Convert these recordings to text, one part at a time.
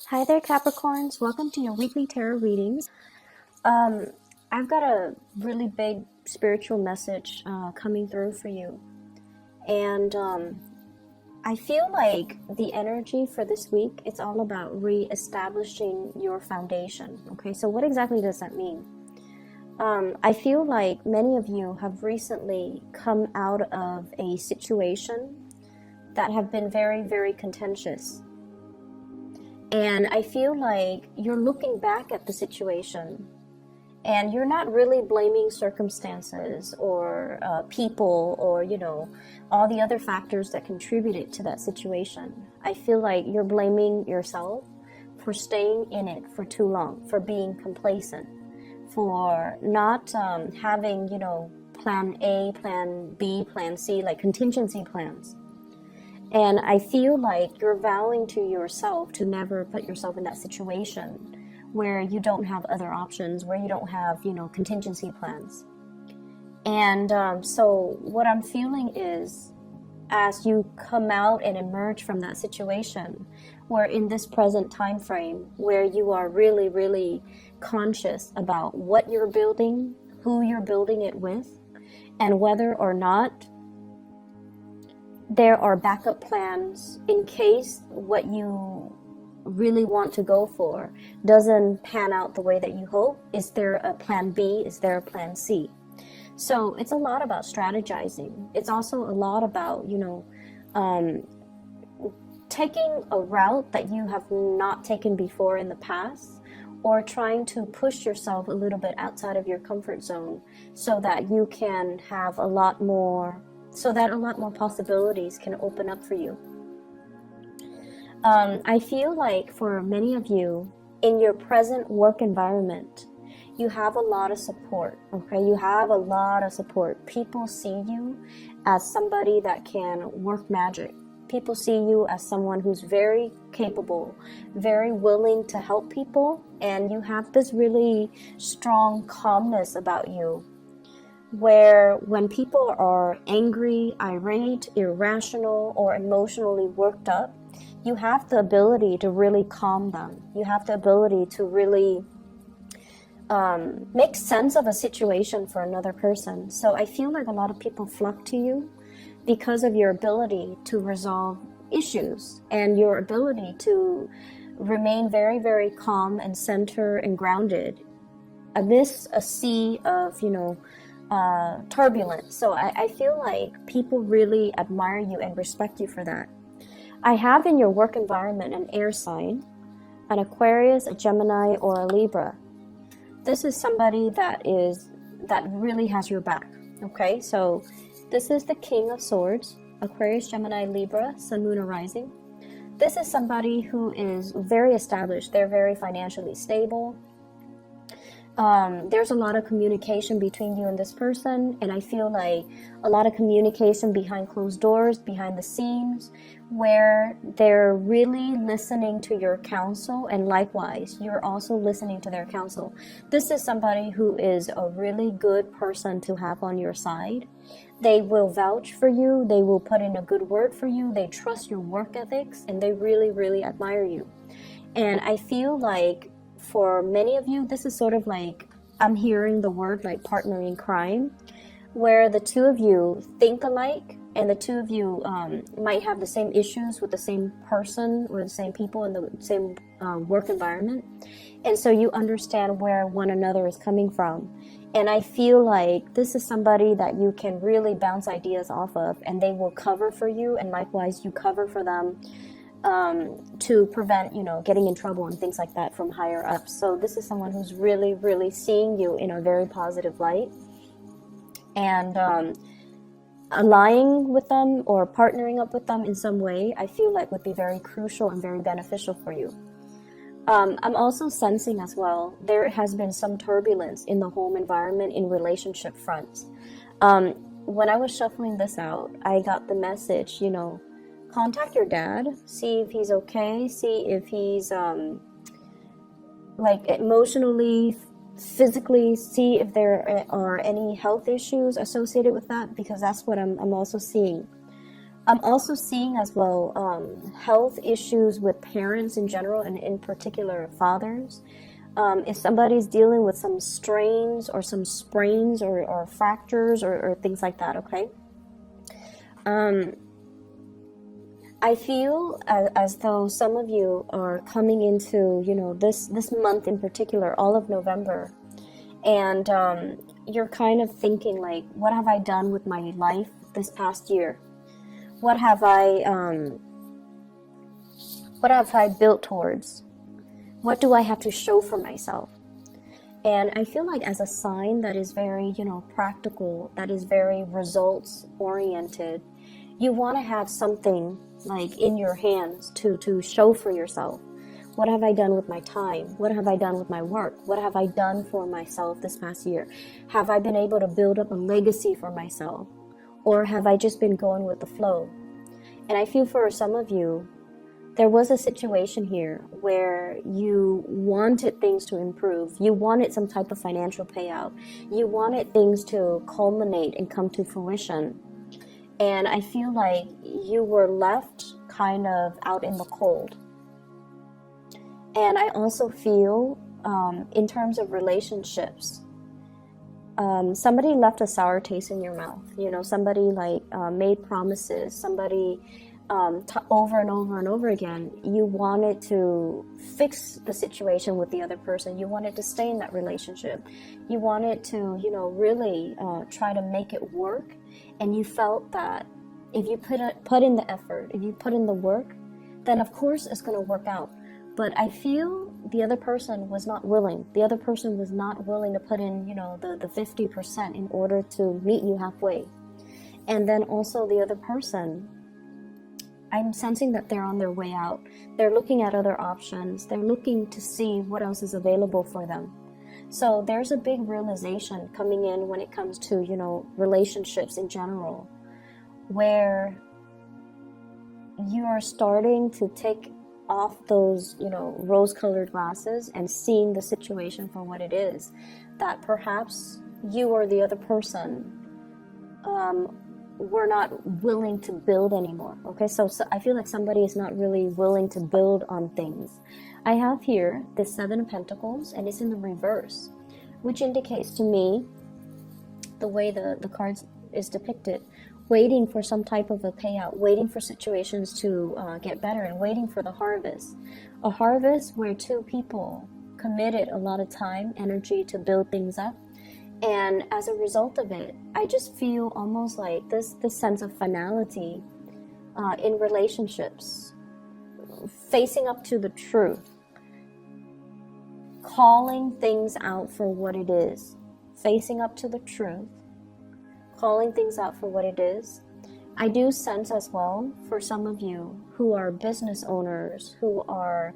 Hi there, Capricorns. Welcome to your weekly tarot readings. I've got a really big spiritual message coming through for you. And I feel like the energy for this week, it's all about re-establishing your foundation. Okay, so what exactly does that mean? I feel like many of you have recently come out of a situation that have been very, very contentious. And I feel like you're looking back at the situation and you're not really blaming circumstances or people or, all the other factors that contributed to that situation. I feel like you're blaming yourself for staying in it for too long, for being complacent, for not having, plan A, plan B, plan C, like contingency plans. And I feel like you're vowing to yourself to never put yourself in that situation where you don't have other options, where you don't have, contingency plans. And so what I'm feeling is, as you come out and emerge from that situation, where in this present time frame, where you are really, really conscious about what you're building, who you're building it with, and whether or not there are backup plans in case what you really want to go for doesn't pan out the way that you hope. Is there a plan B? Is there a plan C? So it's a lot about strategizing. It's also a lot about, taking a route that you have not taken before in the past, or trying to push yourself a little bit outside of your comfort zone so that you can have a lot more possibilities can open up for you. I feel like for many of you, in your present work environment, you have a lot of support, okay? You have a lot of support. People see you as somebody that can work magic. People see you as someone who's very capable, very willing to help people, and you have this really strong calmness about you, where when people are angry, irate, irrational, or emotionally worked up, you have the ability to really calm them. You have the ability to really make sense of a situation for another person. So I feel like a lot of people flock to you because of your ability to resolve issues and your ability to remain very, very calm and centered and grounded amidst a sea of, turbulence. So I feel like people really admire you and respect you for that. I have in your work environment an air sign, an Aquarius, a Gemini, or a Libra. This is somebody that really has your back. Okay, so this is the King of Swords, Aquarius, Gemini, Libra, Sun, Moon, or Rising. This is somebody who is very established. They're very financially stable. There's a lot of communication between you and this person, and I feel like a lot of communication behind closed doors, behind the scenes, where they're really listening to your counsel, and likewise, you're also listening to their counsel. This is somebody who is a really good person to have on your side. They will vouch for you, they will put in a good word for you, they trust your work ethics, and they really, really admire you. And I feel like for many of you, this is sort of like, I'm hearing the word like partner in crime, where the two of you think alike, and the two of you might have the same issues with the same person or the same people in the same work environment. And so you understand where one another is coming from. And I feel like this is somebody that you can really bounce ideas off of, and they will cover for you, and likewise you cover for them. To prevent, getting in trouble and things like that from higher ups. So this is someone who's really, really seeing you in a very positive light. And allying with them or partnering up with them in some way, I feel like would be very crucial and very beneficial for you. I'm also sensing as well, there has been some turbulence in the home environment in relationship fronts. When I was shuffling this out, I got the message, contact your dad, see if he's okay, see if he's like emotionally, physically, see if there are any health issues associated with that, because that's what I'm also seeing. I'm also seeing as well health issues with parents in general, and in particular fathers. If somebody's dealing with some strains or some sprains or fractures or things like that, okay? I feel as though some of you are coming into, you know, this month in particular, all of November, and you're kind of thinking like, what have I done with my life this past year? What have I built towards? What do I have to show for myself? And I feel like as a sign that is very, you know, practical, that is very results oriented, you want to have something like in your hands to show for yourself. What have I done with my time? What have I done with my work? What have I done for myself this past year? Have I been able to build up a legacy for myself? Or have I just been going with the flow? And I feel for some of you, there was a situation here where you wanted things to improve. You wanted some type of financial payout. You wanted things to culminate and come to fruition. And I feel like you were left kind of out in the cold. And I also feel in terms of relationships, somebody left a sour taste in your mouth. You know, somebody like made promises, somebody over and over and over again. You wanted to fix the situation with the other person. You wanted to stay in that relationship. You wanted to, you know, really try to make it work. And you felt that if you put in the effort, if you put in the work, then of course it's going to work out. But I feel the other person was not willing. The other person was not willing to put in, you know, the 50% in order to meet you halfway. And then also the other person, I'm sensing that they're on their way out. They're looking at other options. They're looking to see what else is available for them. So there's a big realization coming in when it comes to, you know, relationships in general, where you are starting to take off those, you know, rose-colored glasses and seeing the situation for what it is. That perhaps you or the other person were not willing to build anymore. Okay, so I feel like somebody is not really willing to build on things. I have here the Seven of Pentacles, and it's in the reverse, which indicates to me, the way the cards is depicted, waiting for some type of a payout, waiting for situations to get better, and waiting for the harvest. A harvest where two people committed a lot of time, energy to build things up. And as a result of it, I just feel almost like this sense of finality in relationships, facing up to the truth, calling things out for what it is, facing up to the truth, calling things out for what it is. I do sense as well for some of you who are business owners, who are,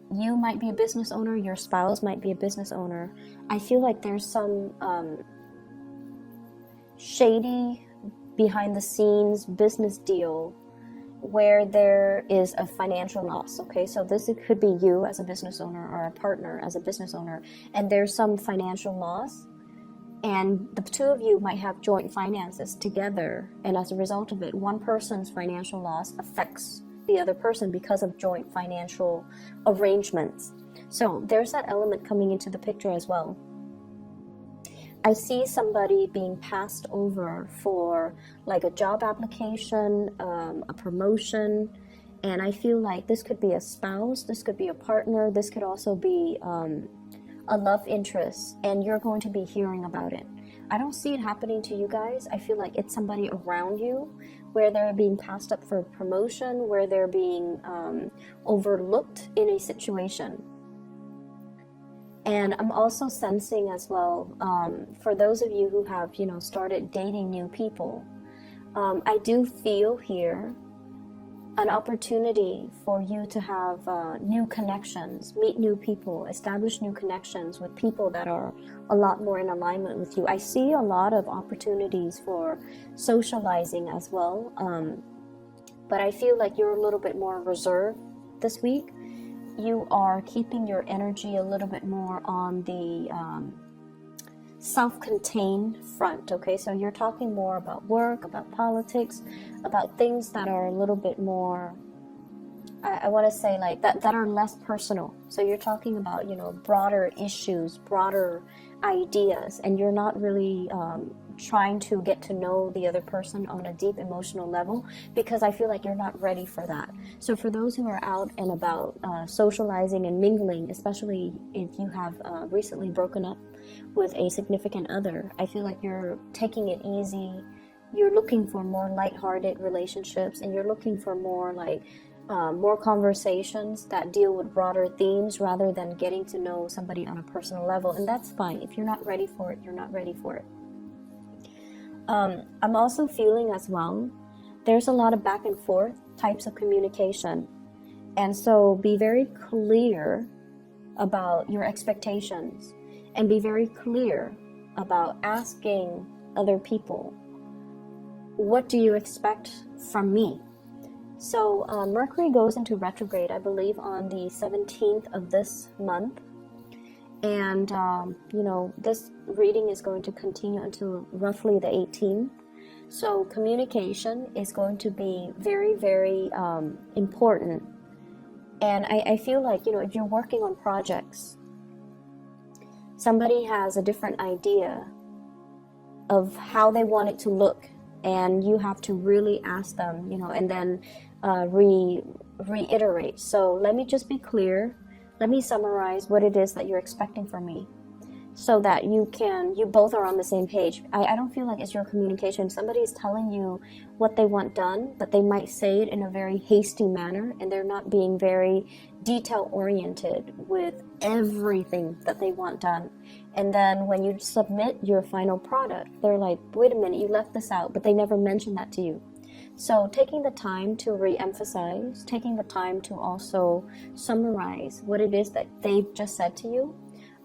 you might be a business owner, your spouse might be a business owner. I feel like there's some shady behind the scenes business deal where there is a financial loss. Okay, so it could be you as a business owner or a partner as a business owner, and there's some financial loss, and the two of you might have joint finances together, and as a result of it, one person's financial loss affects the other person because of joint financial arrangements. So there's that element coming into the picture as well. I see somebody being passed over for like a job application, a promotion, and I feel like this could be a spouse, this could be a partner, this could also be a love interest, and you're going to be hearing about it. I don't see it happening to you guys. I feel like it's somebody around you where they're being passed up for promotion, where they're being overlooked in a situation. And I'm also sensing as well, for those of you who have, you know, started dating new people, I do feel here an opportunity for you to have new connections, meet new people, establish new connections with people that are a lot more in alignment with you. I see a lot of opportunities for socializing as well, but I feel like you're a little bit more reserved this week. You are keeping your energy a little bit more on the self-contained front, okay? So you're talking more about work, about politics, about things that are a little bit more, I want to say like that are less personal. So you're talking about, you know, broader issues, broader ideas, and you're not really trying to get to know the other person on a deep emotional level, because I feel like you're not ready for that. So for those who are out and about socializing and mingling, especially if you have recently broken up with a significant other, I feel like you're taking it easy. You're looking for more lighthearted relationships, and you're looking for more like more conversations that deal with broader themes rather than getting to know somebody on a personal level. And that's fine. If you're not ready for it, you're not ready for it. I'm also feeling as well, there's a lot of back and forth types of communication. And so be very clear about your expectations, and be very clear about asking other people, what do you expect from me? So Mercury goes into retrograde, I believe, on the 17th of this month. And, you know, this reading is going to continue until roughly the 18th. So communication is going to be very, very important. And I feel like, you know, if you're working on projects, somebody has a different idea of how they want it to look, and you have to really ask them, you know, and then reiterate. So let me just be clear. Let me summarize what it is that you're expecting from me, so that you both are on the same page. I don't feel like it's your communication. Somebody is telling you what they want done, but they might say it in a very hasty manner, and they're not being very detail oriented with everything that they want done. And then when you submit your final product, they're like, wait a minute, you left this out, but they never mentioned that to you. So taking the time to re-emphasize, taking the time to also summarize what it is that they've just said to you,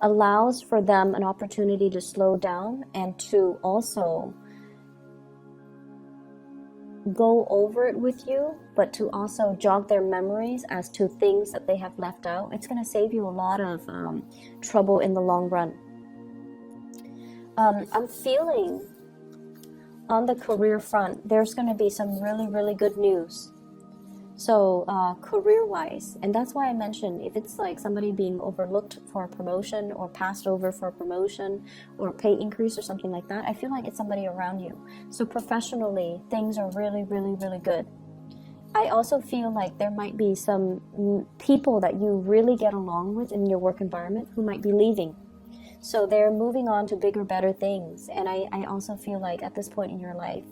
allows for them an opportunity to slow down and to also go over it with you, but to also jog their memories as to things that they have left out. It's going to save you a lot of trouble in the long run. I'm feeling on the career front, there's going to be some really, really good news. So career-wise, and that's why I mentioned if it's like somebody being overlooked for a promotion or passed over for a promotion or pay increase or something like that, I feel like it's somebody around you. So professionally, things are really, really, really good. I also feel like there might be some people that you really get along with in your work environment who might be leaving. So they're moving on to bigger, better things. And I also feel like at this point in your life,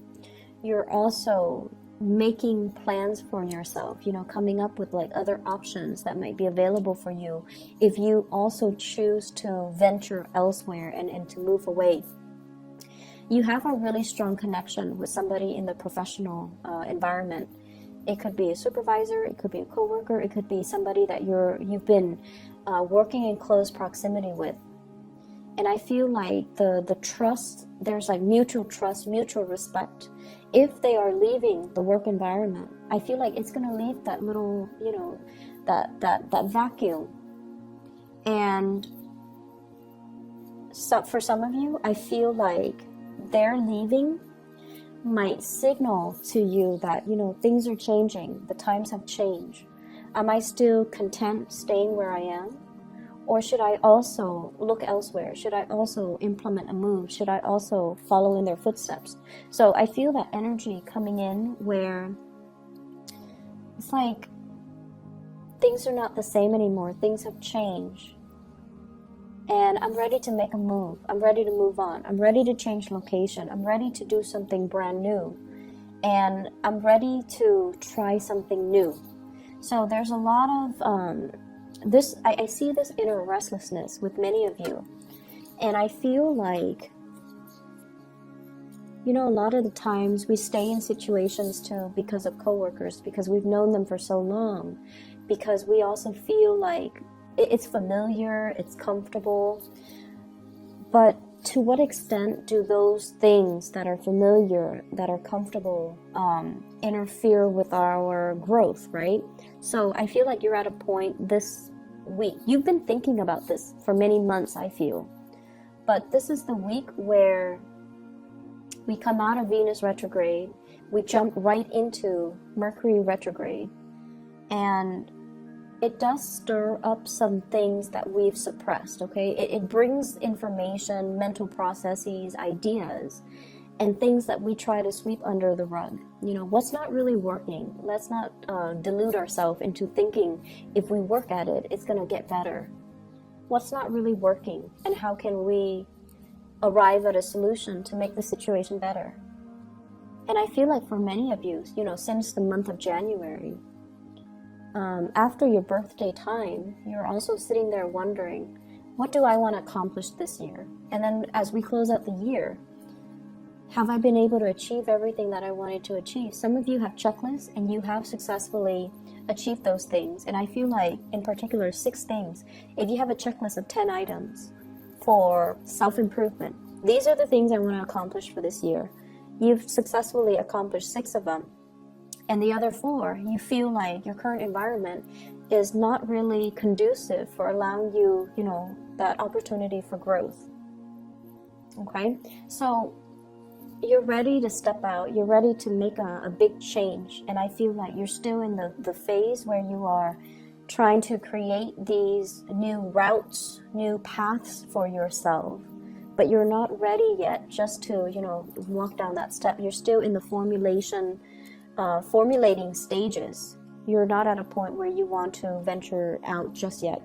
you're also making plans for yourself, you know, coming up with like other options that might be available for you if you also choose to venture elsewhere and to move away. You have a really strong connection with somebody in the professional environment. It could be a supervisor, it could be a coworker, it could be somebody that you've been working in close proximity with. And I feel like the trust, there's like mutual trust, mutual respect. If they are leaving the work environment, I feel like it's going to leave that little, you know, that vacuum. And so for some of you, I feel like their leaving might signal to you that, you know, things are changing. The times have changed. Am I still content staying where I am? Or should I also look elsewhere? Should I also implement a move? Should I also follow in their footsteps? So I feel that energy coming in where it's like things are not the same anymore. Things have changed. And I'm ready to make a move. I'm ready to move on. I'm ready to change location. I'm ready to do something brand new. And I'm ready to try something new. So there's a lot of I see this inner restlessness with many of you. And I feel like, you know, a lot of the times we stay in situations too because of coworkers, because we've known them for so long, because we also feel like it's familiar, it's comfortable. But to what extent do those things that are familiar, that are comfortable, interfere with our growth, right? So I feel like you're at a point this week. You've been thinking about this for many months, I feel. But this is the week where we come out of Venus retrograde, we jump right into Mercury retrograde, and it does stir up some things that we've suppressed, okay? It brings information, mental processes, ideas, and things that we try to sweep under the rug. You know, what's not really working? Let's not delude ourselves into thinking if we work at it, it's gonna get better. What's not really working, and how can we arrive at a solution to make the situation better? And I feel like for many of you, you know, since the month of January, after your birthday time, you're also sitting there wondering, what do I want to accomplish this year? And then as we close out the year, have I been able to achieve everything that I wanted to achieve? Some of you have checklists and you have successfully achieved those things. And I feel like, in particular, 6 things. If you have a checklist of 10 items for self-improvement, these are the things I want to accomplish for this year. You've successfully accomplished 6 of them. And the other 4, you feel like your current environment is not really conducive for allowing you, you know, that opportunity for growth. Okay? So you're ready to step out. You're ready to make a big change. And I feel like you're still in the phase where you are trying to create these new routes, new paths for yourself. But you're not ready yet just to, you know, walk down that step. You're still in the formulating stages. You're not at a point where you want to venture out just yet.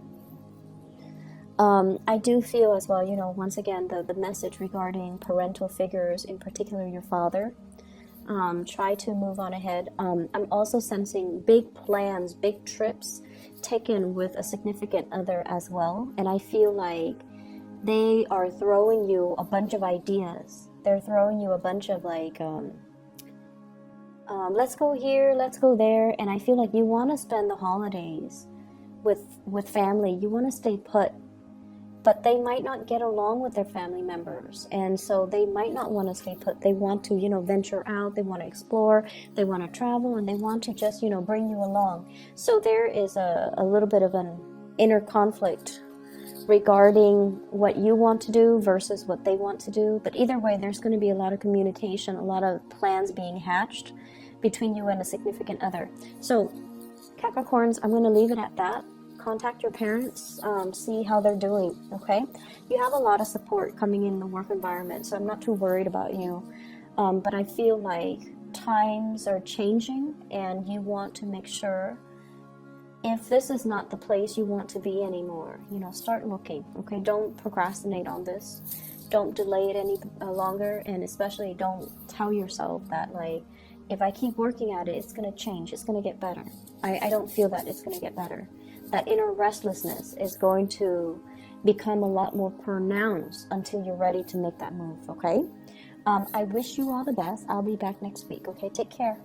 I do feel as well, you know, once again, the message regarding parental figures, in particular your father, try to move on ahead. I'm also sensing big plans, big trips taken with a significant other as well. And I feel like they are throwing you a bunch of ideas. They're throwing you a bunch of like, let's go here, let's go there. And I feel like you want to spend the holidays with family. You want to stay put. But they might not get along with their family members. And so they might not want to stay put. They want to, you know, venture out. They want to explore. They want to travel. And they want to just, you know, bring you along. So there is a little bit of an inner conflict regarding what you want to do versus what they want to do. But either way, there's going to be a lot of communication, a lot of plans being hatched between you and a significant other. So Capricorns, I'm going to leave it at that. Contact your parents, see how they're doing, okay? You have a lot of support coming in the work environment, so I'm not too worried about you. But I feel like times are changing and you want to make sure, if this is not the place you want to be anymore, you know, start looking, okay? Don't procrastinate on this. Don't delay it any longer, and especially don't tell yourself that, like, if I keep working at it, it's going to change, it's going to get better. I don't feel that it's going to get better. That inner restlessness is going to become a lot more pronounced until you're ready to make that move, okay? I wish you all the best. I'll be back next week, okay? Take care.